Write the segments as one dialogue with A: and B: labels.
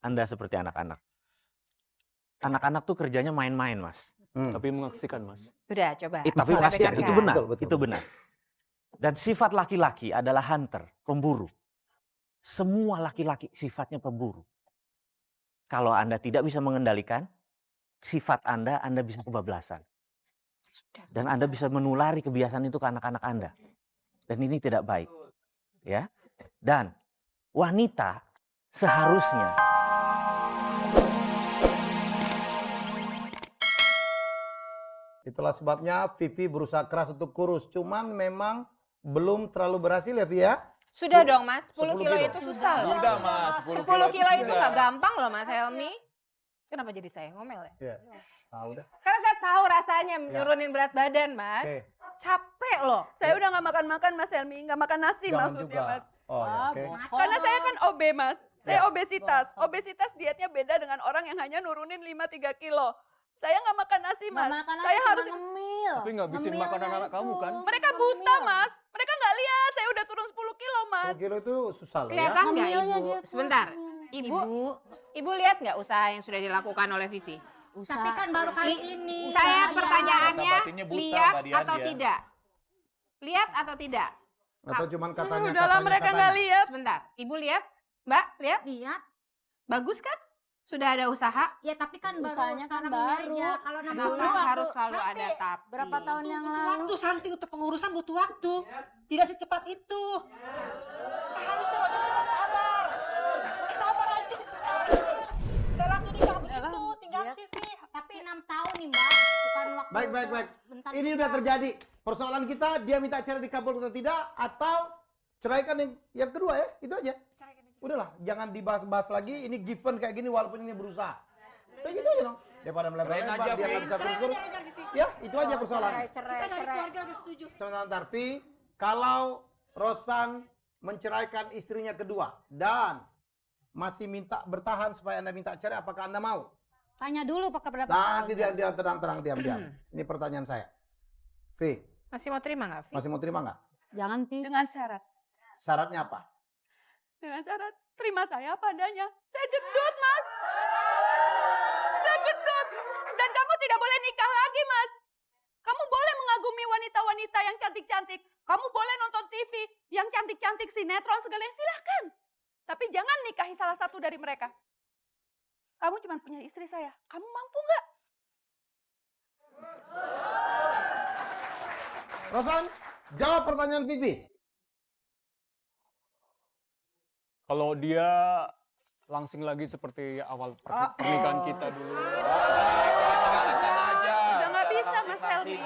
A: Anda seperti anak-anak. Anak-anak tuh kerjanya main-main, Mas.
B: Tapi mengaksikan, Mas.
C: Sudah, coba.
A: Tapi
C: Kita
A: wajar,
C: dengarkan.
A: itu benar,
D: Betul.
A: itu benar. Dan sifat laki-laki adalah hunter, pemburu. Semua laki-laki sifatnya pemburu. Kalau Anda tidak bisa mengendalikan sifat Anda bisa kebablasan. Dan Anda bisa menulari kebiasaan itu ke anak-anak Anda. Dan ini tidak baik. Ya. Dan wanita seharusnya
D: Itulah sebabnya Vivi berusaha keras untuk kurus. Cuman memang belum terlalu berhasil ya, Vi ya?
C: Sudah dong, Mas. 10 kilo
D: 10
C: itu susah loh.
B: Udah, Mas.
C: 10 kilo itu nggak gampang loh, Mas Helmi. Kenapa jadi saya ngomel ya?
D: Iya. Nah, udah.
C: Karena saya tahu rasanya nurunin berat badan, Mas.
D: Oke.
C: Capek loh.
E: Saya udah nggak makan-makan, Mas Helmi. Nggak makan nasi
D: Jangan
E: maksudnya,
D: juga.
E: Mas.
D: Oh ya, oke.
E: Karena saya kan OB, Mas. Saya
D: Ya.
E: obesitas. Obesitas dietnya beda dengan orang yang hanya nurunin 5-3 kilo. Saya nggak makan nasi, Mas. Saya harus...
F: ngemil.
B: Tapi ngabisin makanan anak kamu kan?
E: Mereka buta, Mas. Mereka nggak lihat. Saya udah turun 10 kilo, Mas.
D: 10 kilo itu susah loh ya.
C: Kelihatan nggak,
F: Ngemilnya
C: Ibu?
F: dia kuat
C: Sebentar.
F: nih.
C: Ibu lihat nggak usaha yang sudah dilakukan oleh Vivi?
F: Tapi kan baru kali ini.
C: Saya pertanyaannya,
G: Batinnya buta,
C: lihat
G: Mbak Dian,
C: atau
G: dia.
C: tidak? Lihat atau tidak?
D: Atau cuman katanya
E: Udahlah, mereka nggak lihat.
C: Sebentar. Ibu lihat? Mbak, lihat?
F: Lihat.
C: Bagus kan? Sudah ada usaha?
F: Ya tapi kan
H: Usahanya kan
F: sekarang
H: baru.
F: ini aja. Kalau nama
C: Kenapa
F: dulu
C: harus selalu ada tapi?
H: Berapa tahun yang
I: Butuh
H: lalu?
I: waktu, Santi, untuk pengurusan butuh waktu. Tidak secepat itu. Seharusnya kita sabar. Sabar aja. Udah langsung nikah begitu, tinggal
E: Iya.
I: Vivi.
F: Tapi 6 tahun nih Mbak. Bukan waktu.
D: Baik.
F: bentar
D: Ini udah terjadi. Persoalan kita dia minta cerai dikabul atau tidak, atau ceraikan yang kedua ya, itu aja. Udahlah, jangan dibahas-bahas lagi. Ini given kayak gini walaupun ini berusaha. Kayak gitu aja dong. Daripada melebar-lebar,
G: aja,
D: dia
G: Vi.
D: nggak bisa terus-terus. Ya, itu aja persoalan.
I: Kita dari keluarga udah setuju.
D: Sebentar, Vi. Kalau Rosan menceraikan istrinya kedua dan masih minta bertahan supaya Anda minta cerai, apakah Anda mau?
F: Tanya dulu pakai berapa
D: Nanti
F: tahun.
D: dia tenang, diam. Ini pertanyaan saya. Vi,
C: Masih mau terima nggak, Vi?
D: masih mau terima nggak?
F: Jangan Pi.
E: Dengan syarat.
D: Syaratnya apa?
E: Dengan syarat terima saya padanya. Saya gendut, Mas. Saya gendut. Dan kamu tidak boleh nikah lagi, Mas. Kamu boleh mengagumi wanita-wanita yang cantik-cantik. Kamu boleh nonton TV yang cantik-cantik, sinetron, segala silahkan. Tapi jangan nikahi salah satu dari mereka. Kamu cuma punya istri saya. Kamu mampu nggak?
D: Rosan, jawab pertanyaan Vivi.
B: Kalau dia langsing lagi seperti awal pernikahan kita dulu.
E: Udah nggak bisa, Mas Helmi.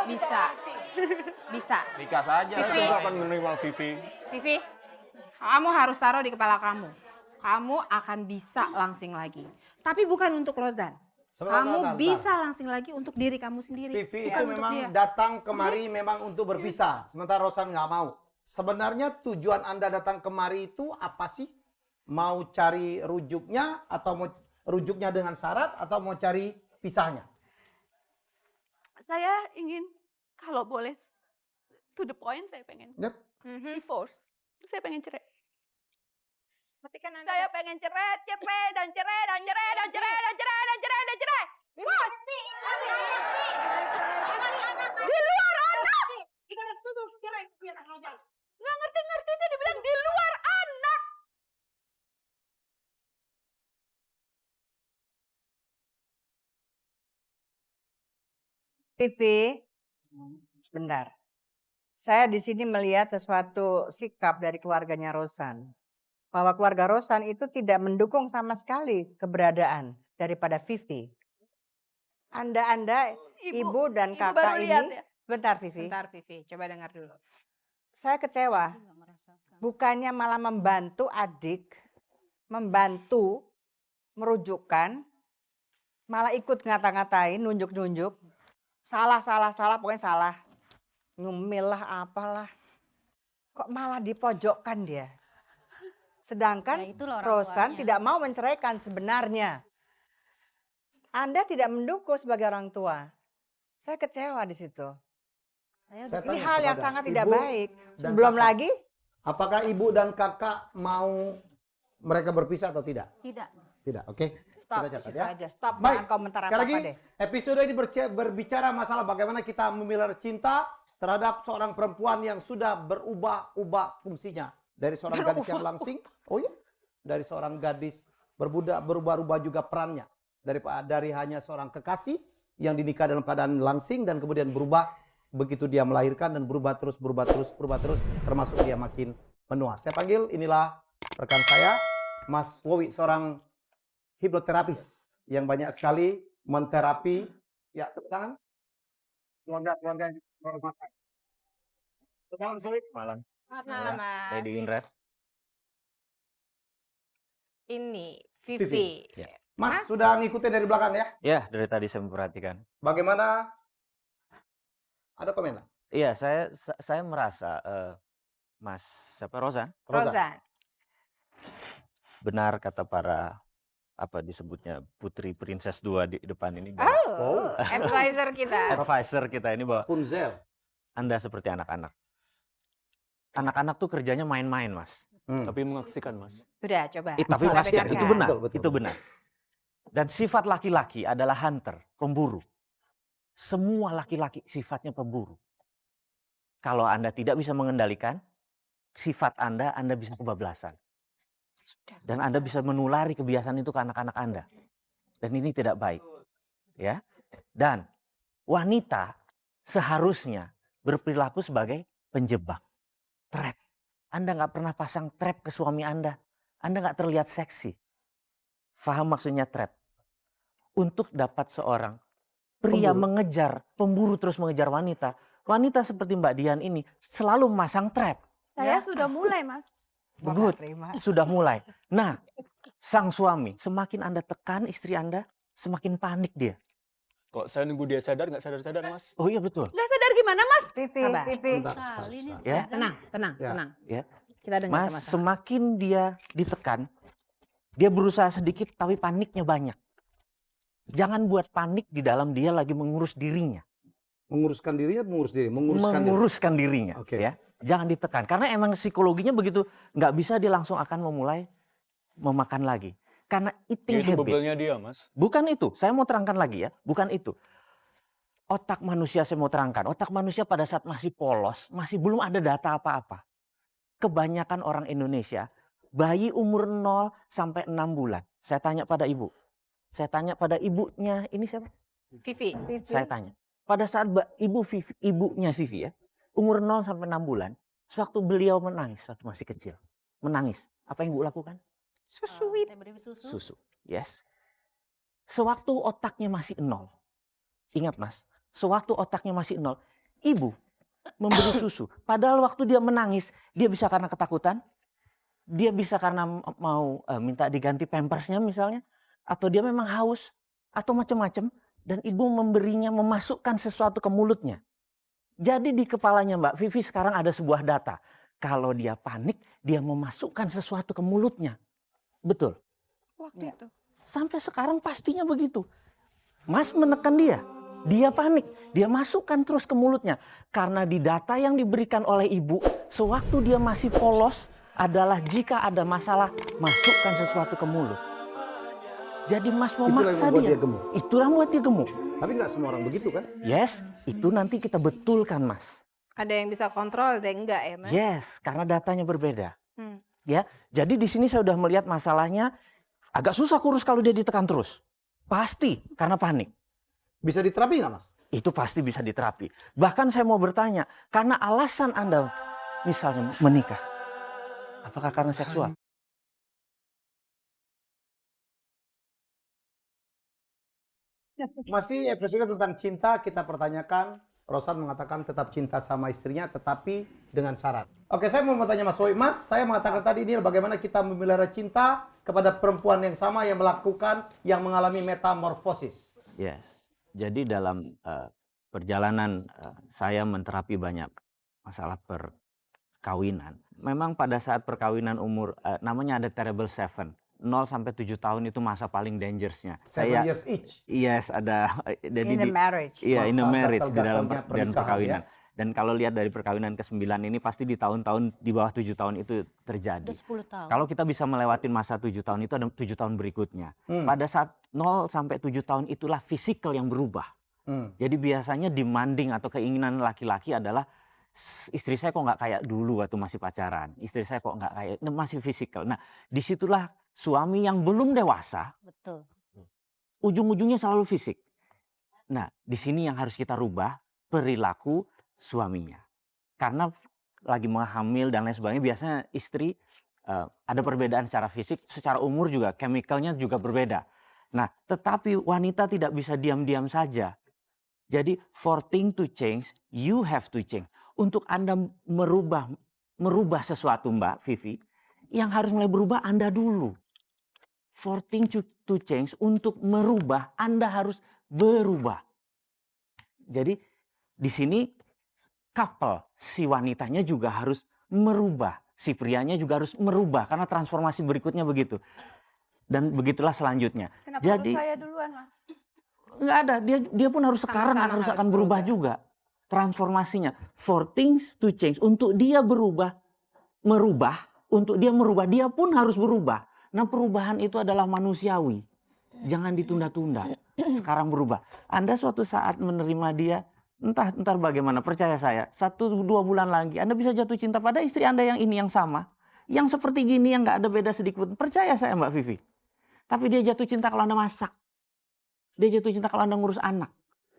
C: Bisa. Bisa.
G: Nikah saja.
B: Saya
C: Vivi.
B: juga akan menerima Vivi.
C: Vivi, kamu harus taruh di kepala kamu. Kamu akan bisa langsing lagi. Tapi bukan untuk Rozan. Kamu bisa langsing lagi untuk diri kamu sendiri.
D: Vivi
C: bukan
D: itu
C: untuk
D: memang
C: dia.
D: datang kemari memang untuk berpisah. Sementara Rosan nggak mau. Sebenarnya tujuan Anda datang kemari itu apa sih? Mau cari rujuknya atau mau rujuknya dengan syarat atau mau cari pisahnya?
E: Saya ingin, kalau boleh, to the point, saya pengen
D: Yep.
E: divorce. Saya pengen cerai.
C: Tapi kan Anda
E: Saya pengen cerai. Wah, di luar anak.
I: Kita nggak setuju, cerai, biar Rozan.
E: Nggak ngerti-ngerti sih dibilang di luar anak.
H: Vivi, sebentar. Saya di sini melihat sesuatu sikap dari keluarganya Rosan. Bahwa keluarga Rosan itu tidak mendukung sama sekali keberadaan daripada Vivi. Anda, ibu dan
E: Ibu
H: kakak
E: baru lihat
H: ini,
E: ya?
H: bentar Vivi,
C: Bentar, Vivi. Coba dengar dulu.
H: saya kecewa. Bukannya malah membantu adik, membantu merujukkan, malah ikut ngata-ngatain, nunjuk-nunjuk. Salah, pokoknya salah. Nyumil lah, apalah. Kok malah dipojokkan dia? Sedangkan
F: Ya, itulah orang
H: Rosan
F: tuanya.
H: tidak mau menceraikan sebenarnya. Anda tidak mendukung sebagai orang tua. Saya kecewa di situ.
D: Saya
H: Ini
D: tanya
H: hal yang
D: kepada
H: sangat tidak
D: ibu
H: baik.
D: dan
H: Belum
D: kakak.
H: lagi
D: Apakah ibu dan kakak mau mereka berpisah atau tidak?
F: Tidak.
D: Tidak, oke.
H: Stop,
D: Kita catat
H: situ
D: ya.
H: aja. Stop,
D: Baik,
H: jangan komentar
D: sekali
H: apa-apa
D: lagi
H: deh.
D: episode ini berbicara masalah bagaimana kita memelihara cinta terhadap seorang perempuan yang sudah berubah-ubah fungsinya. Dari seorang gadis yang langsing, oh iya, dari seorang gadis berubah-ubah juga perannya. Dari hanya seorang kekasih yang dinikah dalam keadaan langsing dan kemudian berubah begitu dia melahirkan dan berubah terus, termasuk dia makin menua. Saya panggil, inilah rekan saya, Mas Wowi, seorang hipnoterapis yang banyak sekali menterapi, ya tepuk tangan, keluarga yang berhormatan. Tepuk tangan, Mas Wowi.
A: Malam.
C: Selamat malam,
A: Lady Indra.
C: Ini
D: Vivi.
C: Vivi.
A: Ya.
D: Mas sudah ngikutin dari belakang ya?
A: Ya, dari tadi saya memperhatikan.
D: Bagaimana? Ada komen?
A: Iya, saya merasa Mas siapa Rozan
C: Rozan.
A: benar kata para apa disebutnya putri princess 2 di depan ini
C: Oh, advisor kita.
A: advisor kita ini bahwa
D: Punzel.
A: Anda seperti anak-anak. Anak-anak tuh kerjanya main-main, Mas.
B: Tapi mengaksikan, Mas.
C: Sudah, coba.
A: Tapi
D: Mas,
A: Mas,
D: ya,
A: itu benar,
D: betul.
A: itu benar. Dan sifat laki-laki adalah hunter, pemburu. Semua laki-laki sifatnya pemburu. Kalau Anda tidak bisa mengendalikan sifat Anda bisa kebablasan. Dan Anda bisa menulari kebiasaan itu ke anak-anak Anda. Dan ini tidak baik. Ya. Dan wanita seharusnya berperilaku sebagai penjebak. Trap. Anda nggak pernah pasang trap ke suami Anda. Anda nggak terlihat seksi. Faham maksudnya trap? Untuk dapat seorang pria mengejar, pemburu terus mengejar wanita. Wanita seperti Mbak Dian ini selalu memasang trap.
E: Saya sudah mulai, Mas.
A: Good, sudah mulai. Nah, sang suami, semakin Anda tekan istri Anda, semakin panik dia.
B: Kalau saya nunggu dia sadar, nggak sadar-sadar, Mas.
A: Oh iya betul.
E: Nggak sadar gimana, Mas?
H: Vivi,
C: Sabar.
H: Vivi.
E: Kali nih.
A: Ya.
C: Tenang,
D: Ya.
C: tenang.
A: Ya.
C: Kita dengar
A: Mas,
C: sama-sama.
A: semakin dia ditekan, dia berusaha sedikit tapi paniknya banyak. Jangan buat panik di dalam dia lagi mengurus dirinya.
D: Menguruskan dirinya atau mengurus diri?
A: Menguruskan dirinya.
D: Oke.
A: Ya. Jangan ditekan. Karena emang psikologinya begitu. Nggak bisa dia langsung akan memulai memakan lagi. Karena eating
B: Itu
A: habit.
B: bebelnya dia, Mas.
A: Bukan itu. Saya mau terangkan lagi ya. Bukan itu. Otak manusia saya mau terangkan. Otak manusia pada saat masih polos. Masih belum ada data apa-apa. Kebanyakan orang Indonesia. Bayi umur 0 sampai 6 bulan. Saya tanya pada ibu. Saya tanya pada ibunya. Ini siapa?
C: Vivi.
A: Saya tanya. Pada saat ibunya Vivi ya. Umur 0 sampai 6 bulan. Sewaktu beliau menangis. Waktu masih kecil. Menangis. Apa yang ibu lakukan?
C: Susui.
A: Susu. Yes. Sewaktu otaknya masih 0. Ingat Mas. Sewaktu otaknya masih 0. Ibu memberi susu. Padahal waktu dia menangis. Dia bisa karena ketakutan. Dia bisa karena mau minta diganti pampersnya misalnya. Atau dia memang haus. Atau macam-macam. Dan ibu memberinya, memasukkan sesuatu ke mulutnya. Jadi di kepalanya Mbak Vivi sekarang ada sebuah data. Kalau dia panik, dia memasukkan sesuatu ke mulutnya. Betul.
E: Waktu itu.
A: Sampai sekarang pastinya begitu. Mas menekan dia. Dia panik. Dia masukkan terus ke mulutnya. Karena di data yang diberikan oleh ibu, sewaktu dia masih polos adalah jika ada masalah, masukkan sesuatu ke mulut. Jadi Mas memaksa dia. Itulah yang membuat dia gemuk.
D: Tapi nggak semua orang begitu kan?
A: Yes, itu nanti kita betulkan Mas.
C: Ada yang bisa kontrol, ada yang enggak ya, Mas?
A: Yes, karena datanya berbeda.
C: Hmm.
A: Ya, jadi di sini saya sudah melihat masalahnya agak susah kurus kalau dia ditekan terus. Pasti karena panik.
D: Bisa diterapi nggak Mas?
A: Itu pasti bisa diterapi. Bahkan saya mau bertanya, karena alasan Anda misalnya menikah, apakah karena seksual?
D: Masih episode tentang cinta, kita pertanyakan. Rosan mengatakan tetap cinta sama istrinya, tetapi dengan syarat. Oke, saya mau bertanya Mas Wowi. Mas, saya mengatakan tadi ini bagaimana kita memelihara cinta kepada perempuan yang sama yang melakukan, yang mengalami metamorfosis.
A: Yes. Jadi dalam perjalanan saya menterapi banyak masalah perkawinan. Memang pada saat perkawinan umur, namanya ada terrible 7. 0 sampai 7 tahun itu masa paling dangerousnya.
D: 7 years each.
A: Yes, ada.
H: In a marriage.
A: Iya, in a
D: Masa
A: marriage di dalam
D: gagal-gagalnya
A: dan
D: pernikahan,
A: perkawinan.
D: ya.
A: Dan kalau lihat dari perkawinan ke-9 ini pasti di tahun-tahun di bawah 7 tahun itu terjadi.
F: Udah 10 tahun.
A: Kalau kita bisa melewati masa 7 tahun itu ada 7 tahun berikutnya. Pada saat 0 sampai 7 tahun itulah fisikal yang berubah. Jadi biasanya demanding atau keinginan laki-laki adalah istri saya kok nggak kayak dulu waktu masih pacaran. Istri saya kok nggak kayak, masih fisikal. Nah disitulah suami yang belum dewasa,
F: Betul.
A: ujung-ujungnya selalu fisik. Nah di sini yang harus kita rubah perilaku suaminya. Karena lagi menghamil dan lain sebagainya biasanya istri ada perbedaan secara fisik, secara umur juga, chemicalnya juga berbeda. Nah tetapi wanita tidak bisa diam-diam saja. Jadi for things to change, you have to change. Untuk Anda merubah sesuatu Mbak Vivi, yang harus mulai berubah Anda dulu. For things to change, untuk merubah Anda harus berubah. Jadi di sini couple, si wanitanya juga harus merubah. Si prianya juga harus merubah karena transformasi berikutnya begitu. Dan begitulah selanjutnya.
E: Kenapa
A: Jadi
E: harus saya duluan, Mas?
A: nggak ada, dia pun harus sekarang harus akan berubah juga transformasinya. For things to change, untuk dia merubah, untuk dia merubah dia pun harus berubah. Nah perubahan itu adalah manusiawi, jangan ditunda-tunda. Sekarang berubah. Anda suatu saat menerima dia, entar bagaimana, percaya saya 1-2 bulan lagi Anda bisa jatuh cinta pada istri Anda yang ini, yang sama, yang seperti gini, yang nggak ada beda sedikit pun. Percaya saya Mbak Vivi. Tapi dia jatuh cinta kalau Anda masak. Dia jatuh cinta kalau Anda ngurus anak.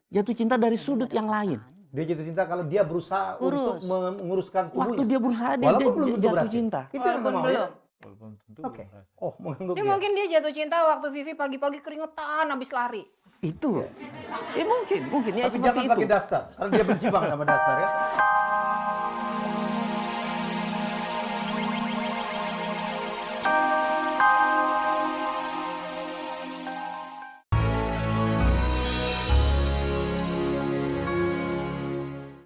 A: Jatuh cinta dari sudut yang lain.
D: Dia jatuh cinta kalau dia berusaha untuk menguruskan tubuhnya.
A: Waktu dia berusaha dia
D: Walaupun belum tentu
A: jatuh
D: berhasil.
A: cinta.
D: Itu yang
C: Walaupun
D: mau ya.
C: belum.
D: Oke. Oh, menganggap
C: Dia
D: dia.
C: mungkin dia jatuh cinta waktu Vivi pagi-pagi keringetan habis lari.
A: Itu. Mungkin ya
D: Tapi
A: seperti
D: jangan
A: itu.
D: pakai daster. Karena dia benci banget sama daster ya.